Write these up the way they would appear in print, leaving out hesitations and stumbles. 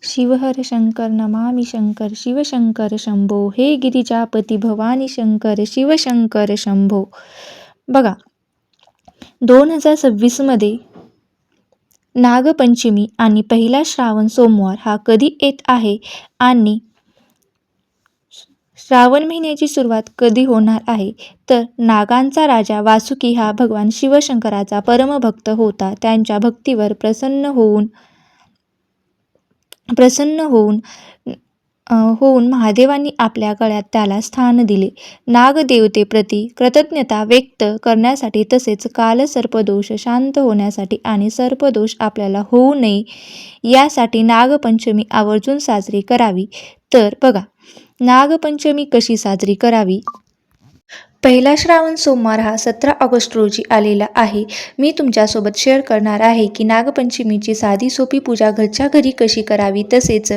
शिवहर शंकर नमामि शंकर शिवशंकर शंभो, हे गिरिजापती भवानी शंकर शिवशंकर शंभो. बघा 2026 मध्ये नागपंचमी आणि पहिला श्रावण सोमवार हा कधी येत आहे आणि श्रावण महिन्याची सुरुवात कधी होणार आहे. तर नागांचा राजा वासुकी हा भगवान शिवशंकराचा परमभक्त होता. त्यांच्या भक्तीवर प्रसन्न होऊन महादेवांनी आपल्या गळ्यात त्याला स्थान दिले. नागदेवतेप्रती कृतज्ञता व्यक्त करण्यासाठी तसेच कालसर्पदोष शांत होण्यासाठी आणि सर्पदोष आपल्याला होऊ नये यासाठी नागपंचमी आवर्जून साजरी करावी. तर बघा नागपंचमी कशी साजरी करावी. पहिला श्रावण सोमवार हा 17 ऑगस्ट रोजी आलेला आहे. मी तुमच्यासोबत शेअर करणार आहे की नागपंचमीची साधी सोपी पूजा घरच्या घरी कशी करावी, तसेच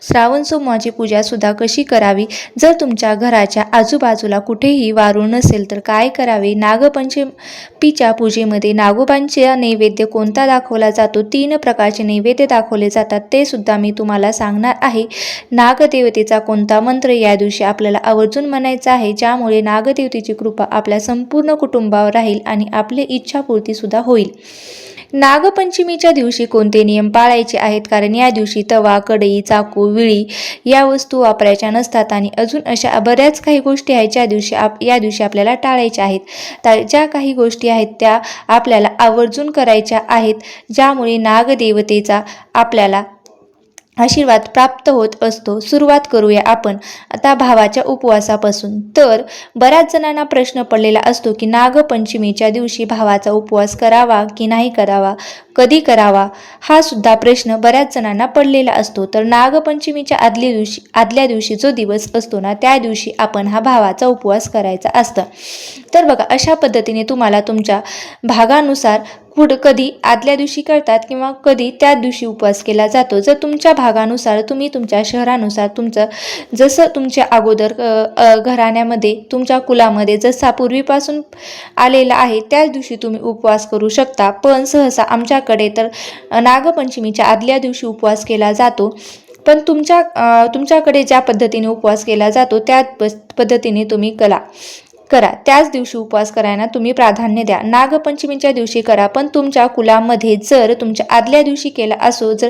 श्रावण सोमवारची पूजासुद्धा कशी करावी. जर तुमच्या घराच्या आजूबाजूला कुठेही वारूळ नसेल तर काय करावे. नागपंचमीच्या पूजेमध्ये नागोबांचा नैवेद्य कोणता दाखवला जातो. 3 प्रकारचे नैवेद्य दाखवले जातात, ते सुद्धा मी तुम्हाला सांगणार आहे. नागदेवतेचा कोणता मंत्र या दिवशी आपल्याला आवर्जून म्हणायचा आहे, ज्यामुळे नागदेवतेची कृपा आपल्या संपूर्ण कुटुंबावर राहील आणि आपली इच्छापूर्ती सुद्धा होईल. नागपंचमीच्या दिवशी कोणते नियम पाळायचे आहेत, कारण या दिवशी तवा, कढई, चाकू, विळी या वस्तू वापरायच्या नसतात आणि अजून अशा बऱ्याच काही गोष्टी आहेत ज्या या दिवशी आपल्याला टाळायच्या आहेत. तर ज्या काही गोष्टी आहेत त्या आपल्याला आवर्जून करायच्या आहेत, ज्यामुळे नागदेवतेचा आपल्याला आशीर्वाद प्राप्त होत असतो. सुरुवात करूया आपण आता भावाच्या उपवासापासून. तर बऱ्याच जणांना प्रश्न पडलेला असतो की नागपंचमीच्या दिवशी भावाचा उपवास करावा की नाही करावा, कधी करावा, हा सुद्धा प्रश्न बऱ्याच जणांना पडलेला असतो. तर नागपंचमीच्या आदल्या दिवशी जो दिवस असतो ना, त्या दिवशी आपण हा भावाचा उपवास करायचा असतं. तर बघा अशा पद्धतीने तुम्हाला तुमच्या भागानुसार कधी आदल्या दिवशी करतात किंवा कधी त्या दिवशी उपवास केला जातो. जर तुमच्या भागानुसार, तुम्ही तुमच्या शहरानुसार, तुमचं जसं तुमच्या अगोदर घराण्यामध्ये तुमच्या कुलामध्ये जसा पूर्वीपासून आलेला आहे त्याच दिवशी तुम्ही उपवास करू शकता. पण सहसा आमच्याकडे तर नागपंचमीच्या आदल्या दिवशी उपवास केला जातो. पण तुमच्याकडे ज्या पद्धतीने उपवास केला जातो त्या पद्धतीने तुम्ही करा. त्याच दिवशी उपवास करायला तुम्ही प्राधान्य द्या. नागपंचमीच्या दिवशी करा, पण तुमच्या कुलामध्ये जर तुमच्या आदल्या दिवशी केला असो, जर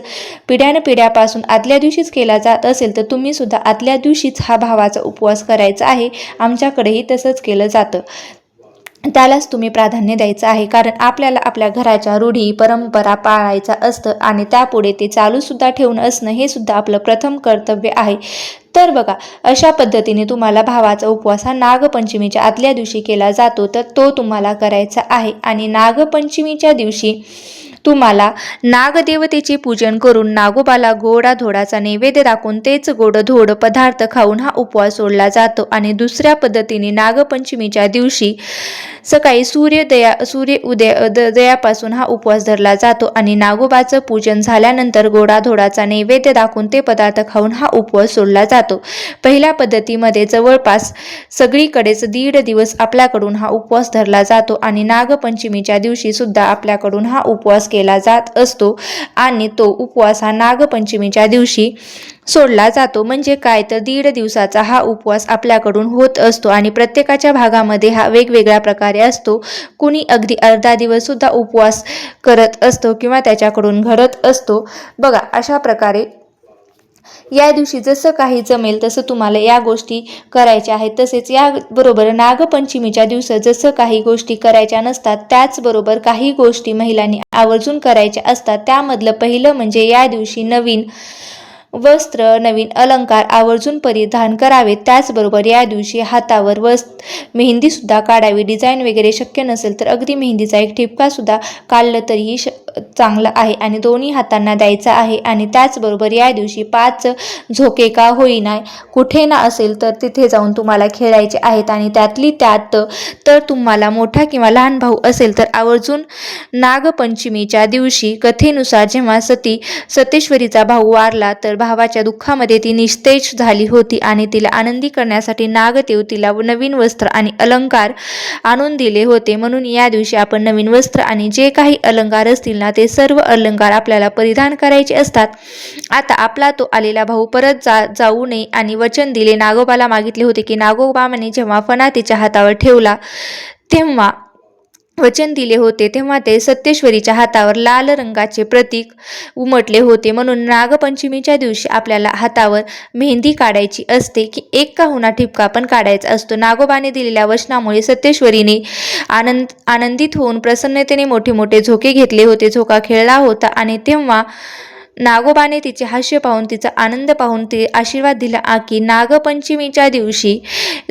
पिढ्यानपिढ्यापासून आदल्या दिवशीच केला जात असेल तर तुम्ही सुद्धा आदल्या दिवशीच हा भावाचा उपवास करायचा आहे. आमच्याकडेही तसंच केलं जातं. त्यालाच तुम्ही प्राधान्य द्यायचं आहे, कारण आपल्याला आपल्या घराच्या रूढी परंपरा पाळायचा असतं आणि त्यापुढे ते चालूसुद्धा ठेवून असणं हे सुद्धा आपलं प्रथम कर्तव्य आहे. तर बघा अशा पद्धतीने तुम्हाला भावाचा उपवास हा नागपंचमीच्या आदल्या दिवशी केला जातो, तर तो तुम्हाला करायचा आहे. आणि नागपंचमीच्या दिवशी तुम्हाला नागदेवतेचे पूजन करून नागोबाला गोडाधोडाचा नैवेद्य दाखवून तेच गोडधोड पदार्थ खाऊन हा उपवास सोडला जातो. आणि दुसऱ्या पद्धतीने नागपंचमीच्या दिवशी सकाळी सूर्योदयापासून हा उपवास धरला जातो आणि नागोबाचं पूजन झाल्यानंतर गोडाधोडाचा नैवेद्य दाखवून ते पदार्थ खाऊन हा उपवास सोडला जातो. पहिल्या पद्धतीमध्ये जवळपास सगळीकडेच 1.5 दिवस आपल्याकडून हा उपवास धरला जातो आणि नागपंचमीच्या दिवशी सुद्धा आपल्याकडून हा उपवास केला जात असतो आणि तो उपवास हा नागपंचमीच्या दिवशी सोडला जातो. म्हणजे काय तर 1.5 दिवसाचा हा उपवास आपल्याकडून होत असतो आणि प्रत्येकाच्या भागामध्ये हा वेगवेगळ्या प्रकारे असतो. कुणी अगदी अर्धा दिवस सुद्धा उपवास करत असतो किंवा त्याच्याकडून घडत असतो. बघा अशा प्रकारे या दिवशी जसं काही जमेल तसं तुम्हाला या गोष्टी करायच्या आहेत. तसेच याबरोबर नागपंचमीच्या दिवशी जसं काही गोष्टी करायच्या नसतात त्याचबरोबर काही गोष्टी महिलांनी आवर्जून करायच्या असतात. त्यामधलं पहिलं म्हणजे या दिवशी नवीन वस्त्र, नवीन अलंकार आवर्जून परिधान करावे. त्याचबरोबर या दिवशी हातावर मेहंदीसुद्धा काढावी. डिझाईन वगैरे शक्य नसेल तर अगदी मेहंदीचा एक ठिपकासुद्धा काढलं तरीही चांगलं आहे आणि दोन्ही हातांना द्यायचा आहे. आणि त्याचबरोबर या दिवशी 5 झोके का होईना कुठे ना असेल तर तिथे जाऊन तुम्हाला खेळायचे आहेत. आणि त्यातली त्यात तर तुम्हाला मोठा किंवा लहान भाऊ असेल तर आवर्जून नागपंचमीच्या दिवशी कथेनुसार जेव्हा सतेश्वरीचा भाऊ वारला तर भावाच्या दुःखामध्ये ती निस्तेज झाली होती आणि तिला आनंदी करण्यासाठी नागदेव तिला नवीन वस्त्र आणि अलंकार आणून दिले होते. म्हणून या दिवशी आपण नवीन वस्त्र आणि जे काही अलंकार असतील ना ते सर्व अलंकार आपल्याला परिधान करायचे असतात. आता आपला तो आलेला भाऊ परत जाऊ नये आणि वचन दिले. नागोबाला मागितले होते की नागोबाने जेव्हा फणा तिच्या हातावर ठेवला तेव्हा वचन दिले होते तेव्हा ते सत्येश्वरीच्या हातावर लाल रंगाचे प्रतीक उमटले होते. म्हणून नागपंचमीच्या दिवशी आपल्याला हातावर मेहंदी काढायची असते की एक का होणार ठिपका पण काढायचा असतो. नागोबाने दिलेल्या वचनामुळे सत्येश्वरीने आनंदित होऊन प्रसन्नतेने मोठे मोठे झोके घेतले होते. झोका खेळला होता आणि तेव्हा नागोबाने तिचे हास्य पाहून तिचा आनंद पाहून ते आशीर्वाद दिला की नागपंचमीच्या दिवशी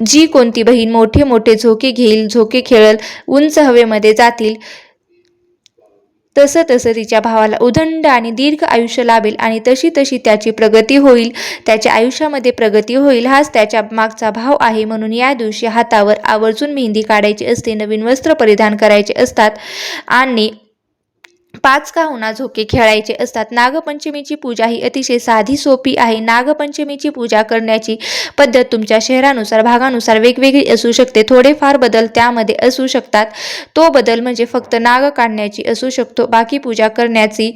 जी कोणती बहीण मोठे मोठे झोके घेईल, झोके खेळल, उंच हवेमध्ये जातील, तसं तसं तिच्या भावाला उदंड आणि दीर्घ आयुष्य लाभेल आणि तशी तशी त्याची प्रगती होईल, त्याच्या आयुष्यामध्ये प्रगती होईल. हाच त्याच्या मागचा भाव आहे. म्हणून या दिवशी हातावर आवर्जून मेहंदी काढायची असते, नवीन वस्त्र परिधान करायचे असतात आणि 5 का होईना झोके खेळायचे असतात. नागपंचमीची पूजा ही अतिशय साधी सोपी आहे. नागपंचमीची पूजा करण्याची पद्धत तुमच्या शहरानुसार, भागानुसार वेगवेगळी असू शकते. थोडेफार बदल त्यामध्ये असू शकतात. तो बदल म्हणजे फक्त नाग काढण्याची असू शकतो. बाकी पूजा करण्याची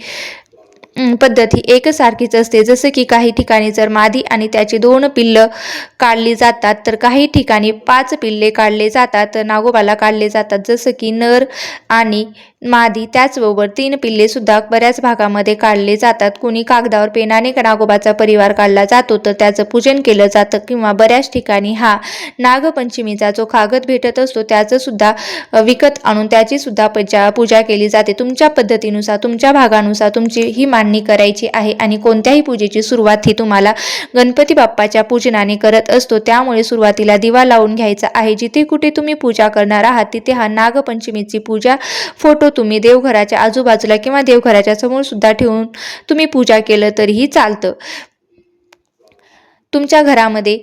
पद्धत ही एकसारखीच असते. जसं की काही ठिकाणी जर मादी आणि त्याची 2 पिल्लं काढली जातात तर काही ठिकाणी 5 पिल्ले काढले जातात, तर नागोबाला काढले जातात. जसं की नर आणि मादी, त्याचबरोबर 3 पिल्ले सुद्धा बऱ्याच भागामध्ये काढले जातात. कोणी कागदावर पेनाने नागोबाचा परिवार काढला जातो तर त्याचं पूजन केलं जातं किंवा बऱ्याच ठिकाणी हा नागपंचमीचा जो कागद भेटत असतो त्याचं सुद्धा विकत आणून त्याची सुद्धा पूजा केली जाते. तुमच्या पद्धतीनुसार, तुमच्या भागानुसार तुमची ही मांडणी करायची आहे. आणि कोणत्याही पूजेची सुरुवात ही तुम्हाला गणपती बाप्पाच्या पूजनाने करत असतो. त्यामुळे सुरुवातीला दिवा लावून घ्यायचा आहे. जिथे कुठे तुम्ही पूजा करणार आहात तिथे हा नागपंचमीची पूजा फोटो तुम्ही देवघराच्या आजूबाजूला किंवा देवघराच्या समोर सुद्धा ठेवून तुम्ही पूजा केलं तरीही चालतं. तुमच्या घरामध्ये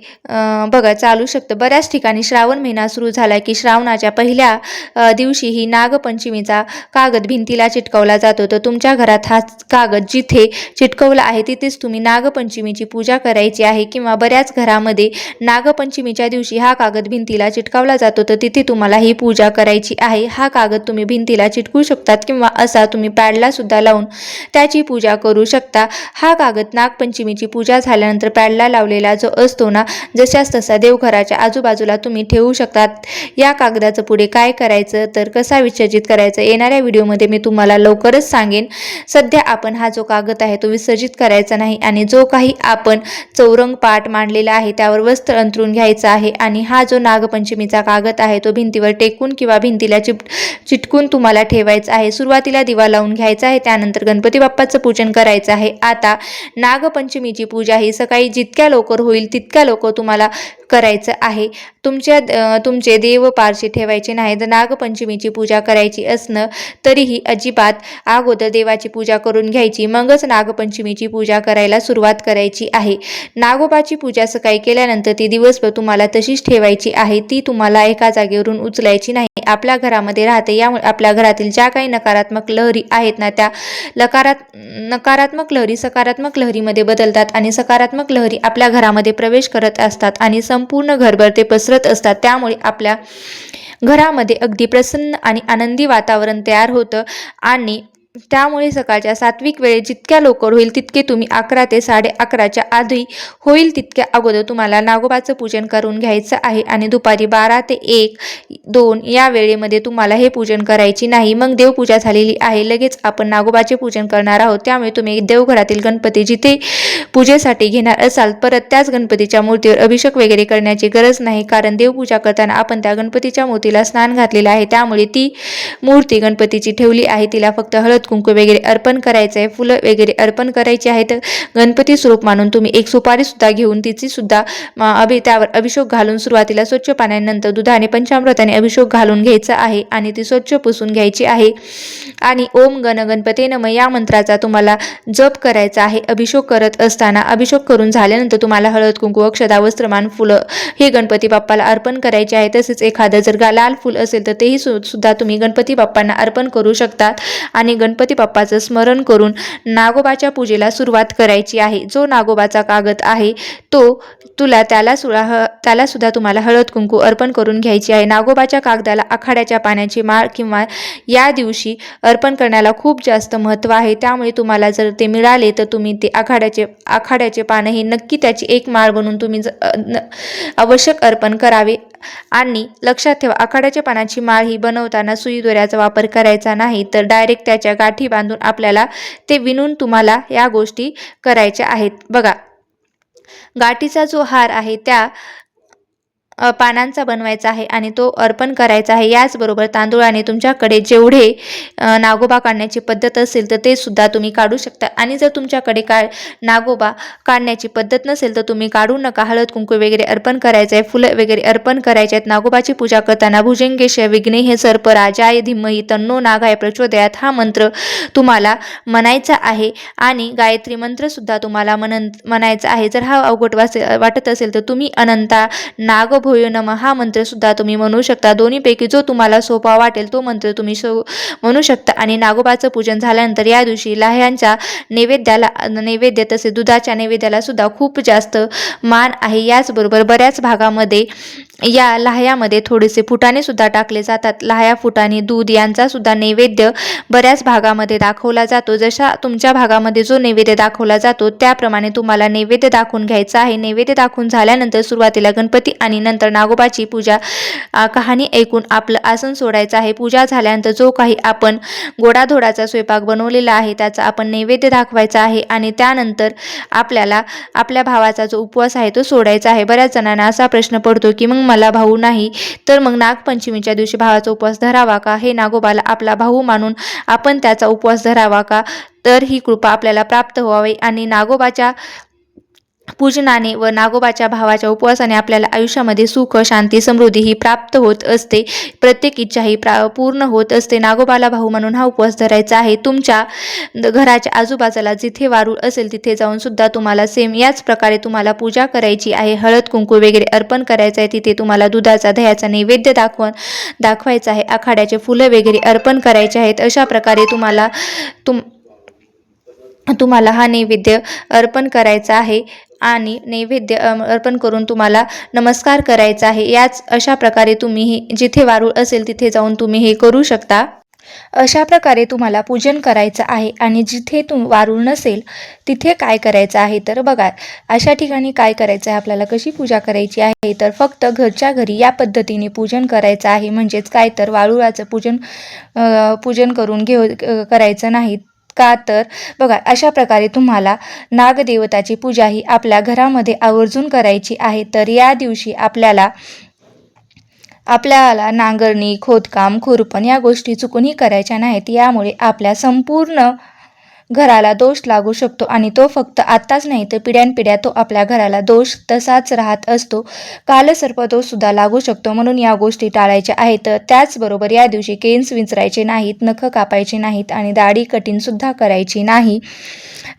बघा चालू शकतं. बऱ्याच ठिकाणी श्रावण महिना सुरू झाला की श्रावणाच्या पहिल्या दिवशी ही नागपंचमीचा कागद भिंतीला चिटकवला जातो. तर तुमच्या घरात हा कागद जिथे चिटकवला आहे तिथेच तुम्ही नागपंचमीची पूजा करायची आहे. किंवा बऱ्याच घरामध्ये नागपंचमीच्या दिवशी हा कागद भिंतीला चिटकवला जातो तर तिथे तुम्हाला ही पूजा करायची आहे. हा कागद तुम्ही भिंतीला चिटकवू शकतात किंवा असा तुम्ही पॅडला सुद्धा लावून त्याची पूजा करू शकता. हा कागद नागपंचमीची पूजा झाल्यानंतर पॅडला लावलेला जो असतो ना, जशाच तसा देवघराच्या आजूबाजूला तुम्ही ठेवू शकतात. या कागदाचं पुढे काय करायचं तर कसा विसर्जित करायचं येणाऱ्या व्हिडिओमध्ये मी तुम्हाला लवकरच सांगेन. सध्या आपण हा जो कागद आहे तो विसर्जित करायचा नाही आणि जो काही आपण चौरंग पाट मांडलेला आहे त्यावर वस्त्र अंथरून घ्यायचं आहे. आणि हा जो नागपंचमीचा कागद आहे तो भिंतीवर टेकून किंवा भिंतीला चिटकून तुम्हाला ठेवायचा आहे. सुरुवातीला दिवा लावून घ्यायचा आहे, त्यानंतर गणपती बाप्पाचं पूजन करायचं आहे. आता नागपंचमीची पूजा ही सकाळी जितक्या लवकर होईल तितक्या लवकर तुम्हाला करायचं आहे. तुमचे देव पारशी ठेवायचे नाही. तर नागपंचमीची पूजा करायची असणं तरीही अजिबात अगोदर देवाची पूजा करून घ्यायची, मगच नागपंचमीची पूजा करायला सुरुवात करायची आहे. नागोबाची पूजा सकाळी केल्यानंतर ती दिवसभर तुम्हाला तशीच ठेवायची आहे. ती तुम्हाला एका जागेवरून उचलायची नाही. आपल्या घरामध्ये राहते, यामुळे आपल्या घरातील ज्या काही नकारात्मक लहरी आहेत ना त्या नकारात्मक लहरी सकारात्मक लहरीमध्ये बदलतात आणि सकारात्मक लहरी आपल्या घरामध्ये प्रवेश करत असतात आणि संपूर्ण घरभर ते पसरत असतात. त्यामुळे आपल्या घरामध्ये अगदी प्रसन्न आणि आनंदी वातावरण तयार होतं. आणि त्यामुळे सकाळच्या सात्विक वेळेत जितक्या लवकर होईल तितके तुम्ही 11 ते 11:30च्या आधी होईल तितक्या अगोदर तुम्हाला नागोबाचं पूजन करून घ्यायचं आहे. आणि दुपारी 12 ते 1, 2 या वेळेमध्ये तुम्हाला हे पूजन करायची नाही. मग देवपूजा झालेली आहे, लगेच आपण नागोबाचे पूजन करणार आहोत. त्यामुळे तुम्ही देवघरातील गणपती जिथे पूजेसाठी घेणार असाल परत त्याच गणपतीच्या मूर्तीवर अभिषेक वगैरे करण्याची गरज नाही, कारण देवपूजा करताना आपण त्या गणपतीच्या मूर्तीला स्नान घातलेलं आहे. त्यामुळे ती मूर्ती गणपतीची ठेवली आहे, तिला फक्त हळद कुंकू वगैरे अर्पण करायचं आहे, फुलं वगैरे अर्पण करायची आहेत. गणपती स्वरूप मानून तुम्ही एक सुपारी सुद्धा घेऊन तिची सुद्धा त्यावर अभिषेक घालून सुरुवातीला स्वच्छ पाण्यानंतर दुधाने पंचामृताने अभिषेक घालून घ्यायचा आहे आणि ती स्वच्छ पुसून घ्यायची आहे. आणि ओम गण गणपते नमः या मंत्राचा तुम्हाला जप करायचा आहे. अभिषेक करत असताना अभिषेक करून झाल्यानंतर तुम्हाला हळद कुंकू अक्षता वस्त्रमान फुलं हे गणपती बाप्पाला अर्पण करायचे आहे. तसेच एखादं जर लाल फुल असेल तर तेही सुद्धा तुम्ही गणपती बाप्पांना अर्पण करू शकतात. आणि गणपती बाप्पाचं स्मरण करून नागोबाच्या पूजेला सुरुवात करायची आहे. जो नागोबाचा कागद आहे तो त्याला सुद्धा तुम्हाला हळद कुंकू अर्पण करून घ्यायची आहे. नागोबाच्या कागदाला आखाड्याच्या पाण्याची माळ किंवा या दिवशी अर्पण करण्याला खूप जास्त महत्त्व आहे. त्यामुळे तुम्हाला जर ते मिळाले तर तुम्ही ते आखाड्याचे पानं हे नक्की त्याची एक माळ बनवून तुम्ही आवश्यक अर्पण करावे. आणि लक्षात ठेवा, आखाड्याच्या पानाची माळ ही बनवताना सुई दोऱ्याचा वापर करायचा नाही, तर डायरेक्ट त्याच्या गाठी बांधून आपल्याला ते विणून तुम्हाला या गोष्टी करायच्या आहेत. बघा, गाठीचा जो हार आहे त्या पानांचा बनवायचा आहे आणि तो अर्पण करायचा आहे. याचबरोबर तांदूळाने तुमच्याकडे जेवढे नागोबा काढण्याची पद्धत असेल तर ते सुद्धा तुम्ही काढू शकता. आणि जर तुमच्याकडे नागोबा काढण्याची पद्धत नसेल तर तुम्ही काढू नका. हळद कुंकू वगैरे अर्पण करायचं आहे, फुलं वगैरे अर्पण करायचे आहेत. नागोबाची पूजा करताना भुजंगेश विघ्नेः सर्पराजाय धीमहि तन्नो नागाय प्रचोदयात हा मंत्र तुम्हाला म्हणायचा आहे. आणि गायत्री मंत्र सुद्धा तुम्हाला म्हणायचा आहे. जर हा अवघड वाटत असेल तर तुम्ही अनंता नागभोयो नमः हा मंत्र सुद्धा तुम्ही म्हणू शकता. दोन्हीपैकी जो तुम्हाला सोपा वाटेल तो मंत्र तुम्ही म्हणू शकता. आणि नागोबाचं पूजन झाल्यानंतर या दिवशी लाह्यांच्या नैवेद्य तसेच दुधाच्या नैवेद्याला सुद्धा खूप जास्त मान आहे. याचबरोबर बऱ्याच भागामध्ये या लाह्यामध्ये थोडेसे फुटाणे सुद्धा टाकले जातात. लाह्या, फुटाणे, दूध यांचा सुद्धा नैवेद्य बऱ्याच भागामध्ये दाखवला जातो. जशा तुमच्या भागामध्ये जो नैवेद्य दाखवला जातो त्याप्रमाणे तुम्हाला नैवेद्य दाखवून घ्यायचा आहे. नैवेद्य दाखवून झाल्यानंतर सुरुवातीला गणपती आणि नंतर नागोबाची पूजा कहाणी ऐकून आपलं आसन सोडायचं आहे. पूजा झाल्यानंतर जो काही आपण गोडाधोडाचा स्वयंपाक बनवलेला आहे त्याचा आपण नैवेद्य दाखवायचा आहे. आणि त्यानंतर आपल्याला आपल्या भावाचा जो उपवास आहे तो सोडायचा आहे. बऱ्याच जणांना असा प्रश्न पडतो की मग मला भाऊ नाही, तर मग नागपंचमीच्या दिवशी भावाचा उपवास धरावा का? हे नागोबाला आपला भाऊ मानून आपण त्याचा उपवास धरावा का? तर ही कृपा आपल्याला प्राप्त व्हावी. आणि नागोबाच्या पूजनाने व नागोबाच्या भावाच्या उपवासाने आपल्याला आयुष्यामध्ये सुख, शांती, समृद्धी ही प्राप्त होत असते. प्रत्येक इच्छा ही पूर्ण होत असते. नागोबाला भाऊ म्हणून हा उपवास धरायचा आहे. तुमच्या घराच्या आजूबाजूला जिथे वारूळ असेल तिथे जाऊन सुद्धा तुम्हाला सेम याच प्रकारे तुम्हाला पूजा करायची आहे. हळद कुंकू वगैरे अर्पण करायचं आहे. तिथे तुम्हाला दुधाचा, दह्याचा नैवेद्य दाखवायचा आहे. आखाड्याचे फुलं वगैरे अर्पण करायचे आहेत. अशा प्रकारे तुम्हाला हा नैवेद्य अर्पण करायचा आहे. आणि नैवेद्य अर्पण करून तुम्हाला नमस्कार करायचा आहे. अशा प्रकारे तुम्ही जिथे वारूळ असेल तिथे जाऊन तुम्ही हे करू शकता. अशा प्रकारे तुम्हाला पूजन करायचं आहे. आणि जिथे वारूळ नसेल तिथे काय करायचं आहे तर बघा, अशा ठिकाणी काय करायचं आहे, आपल्याला कशी पूजा करायची आहे तर फक्त घरच्या घरी या पद्धतीने पूजन करायचं आहे. म्हणजेच काय तर वारूळाचं पूजन करून करायचं नाही. का तर बघा, अशा प्रकारे तुम्हाला नागदेवताची पूजा ही आपल्या घरामध्ये आवर्जून करायची आहे. तर या दिवशी आपल्याला नांगरणी, खोदकाम, खुरपण या गोष्टी चुकूनही करायच्या नाहीत. यामुळे आपल्या संपूर्ण घराला दोष लागू शकतो आणि तो फक्त आत्ताच नाही तर पिढ्यानपिढ्या तो आपल्या घराला दोष तसाच राहत असतो. कालसर्पदोष सुद्धा लागू शकतो. म्हणून या गोष्टी टाळायच्या आहेत. त्याचबरोबर या दिवशी केस विंचरायचे नाहीत, नख कापायचे नाहीत आणि दाढी कटिंग सुद्धा करायची नाही.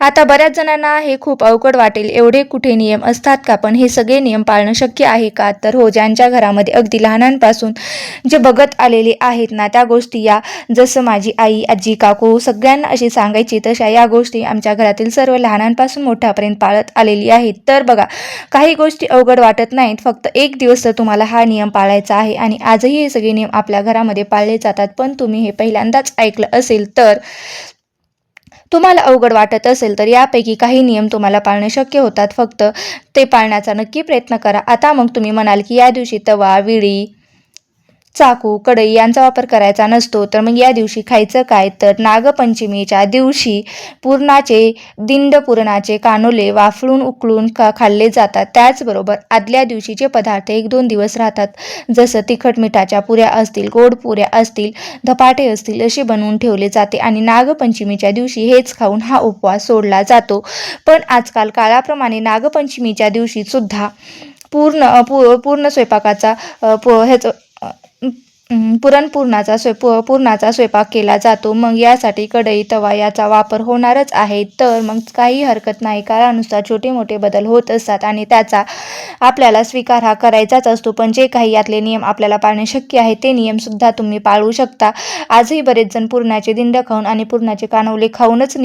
आता बऱ्याच जणांना हे खूप अवघड वाटेल, एवढे कुठे नियम असतात का? पण हे सगळे नियम पाळणं शक्य आहे का? तर हो, ज्यांच्या घरामध्ये अगदी लहानांपासून जे बघत आलेले आहेत ना त्या गोष्टी, या जसं माझी आई, आजी, काकू सगळ्यांना अशी सांगायची तशा या गोष्टी आमच्या घरातील सर्व लहानांपासून मोठ्यापर्यंत पाळत आलेली आहेत. तर बघा, काही गोष्टी अवघड वाटत नाहीत. फक्त एक दिवस तर तुम्हाला हा नियम पाळायचा आहे. आणि आजही हे सगळे नियम आपल्या घरामध्ये पाळले जातात. पण तुम्ही हे पहिल्यांदाच ऐकलं असेल तर तुम्हाला अवघड वाटत असेल तर यापैकी काही नियम तुम्हाला पाळणे शक्य होतात. फक्त ते पाळण्याचा नक्की प्रयत्न करा. आता मग तुम्ही म्हणाल की या दिवशी तवा, विळी, चाकू, कढई यांचा वापर करायचा नसतो, तर मग या दिवशी खायचं काय? तर नागपंचमीच्या दिवशी पुरणाचे कानोले वाफळून उकळून खाल्ले जातात. त्याचबरोबर आदल्या दिवशीचे पदार्थ 1-2 दिवस राहतात. जसं तिखट मिठाच्या पुऱ्या असतील, गोड पुऱ्या असतील, धपाटे असतील असे बनवून ठेवले जाते. आणि नागपंचमीच्या दिवशी हेच खाऊन हा उपवास सोडला जातो. पण आजकाल काळाप्रमाणे नागपंचमीच्या दिवशी सुद्धा पूर्ण स्वयंपाकाचा पुरणाचा स्वयंपाक केला जातो. मग यासाठी कढई, तवा याचा वापर होणारच आहे. तर मग काही हरकत नाही. काळानुसार छोटे मोठे बदल होत असतात आणि त्याचा आपल्याला स्वीकार हा करायचाच असतो. पण जे काही यातले नियम आपल्याला पाळणे शक्य आहे ते नियमसुद्धा तुम्ही पाळू शकता. आजही बरेच जण पुरणाचे दिंड खाऊन आणि पुरणाचे कानवले खाऊनच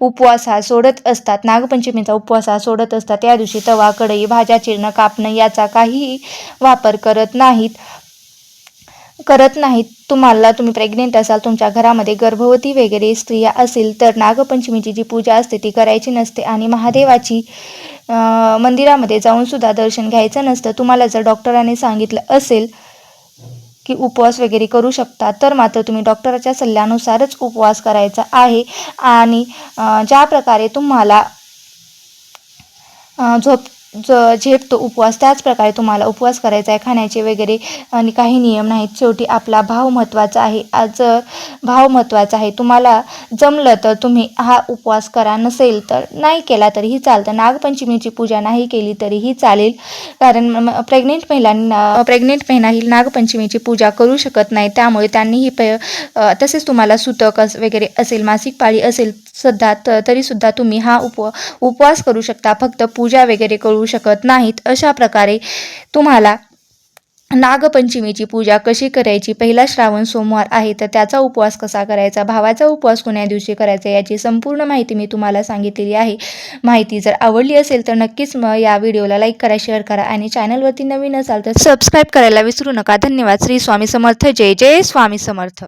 उपवास हा सोडत असतात. नागपंचमीचा उपवास हा सोडत असतात. त्या दिवशी तवा, कढई, भाज्या चिरणं, कापणं याचा काहीही वापर करत नाहीत. तुम्ही प्रेग्नेंट असाल, तुमच्या घरामध्ये गर्भवती वगैरे स्त्रिया असतील तर नागपंचमीची जी पूजा असते ती करायची नसते आणि महादेवाची मंदिरामध्ये जाऊन सुद्धा दर्शन घ्यायचं नसतं. तुम्हाला जर डॉक्टरांनी सांगितलं असेल की उपवास वगैरे करू शकता तर मात्र तुम्ही डॉक्टरच्या सल्ल्यानुसारच उपवास करायचा आहे. आणि ज्या प्रकारे तुम्हाला झेपतो उपवास त्याच प्रकारे तुम्हाला उपवास करायचा आहे. खाण्याचे वगैरे आणि काही नियम नाहीत. शेवटी आपला भाव महत्त्वाचा आहे. भाव महत्त्वाचा आहे. तुम्हाला जमलं तर तुम्ही हा उपवास करा, नसेल तर नाही केला तरीही चालतं. नागपंचमीची पूजा नाही केली तरीही चालेल, कारण प्रेग्नेंट महिला ही नागपंचमीची पूजा करू शकत नाही. त्यामुळे त्यांनीही तसेच तुम्हाला सुतक वगैरे असेल, मासिक पाळी असेल तरीसुद्धा तुम्ही हा उपवास करू शकता. फक्त पूजा वगैरे करू शकत नाहीत. अशा प्रकारे तुम्हाला नागपंचमीची पूजा कशी करायची, पहिला श्रावण सोमवार आहे तर त्याचा उपवास कसा करायचा, भावाचा उपवास कोण्या दिवशी करायचा याची संपूर्ण माहिती मी तुम्हाला सांगितलेली आहे. माहिती जर आवडली असेल तर नक्कीच या व्हिडिओला लाईक करा, शेअर करा आणि चॅनलवरती नवीन असाल तर सबस्क्राईब करायला विसरू नका. धन्यवाद. श्री स्वामी समर्थ. जय जय स्वामी समर्थ.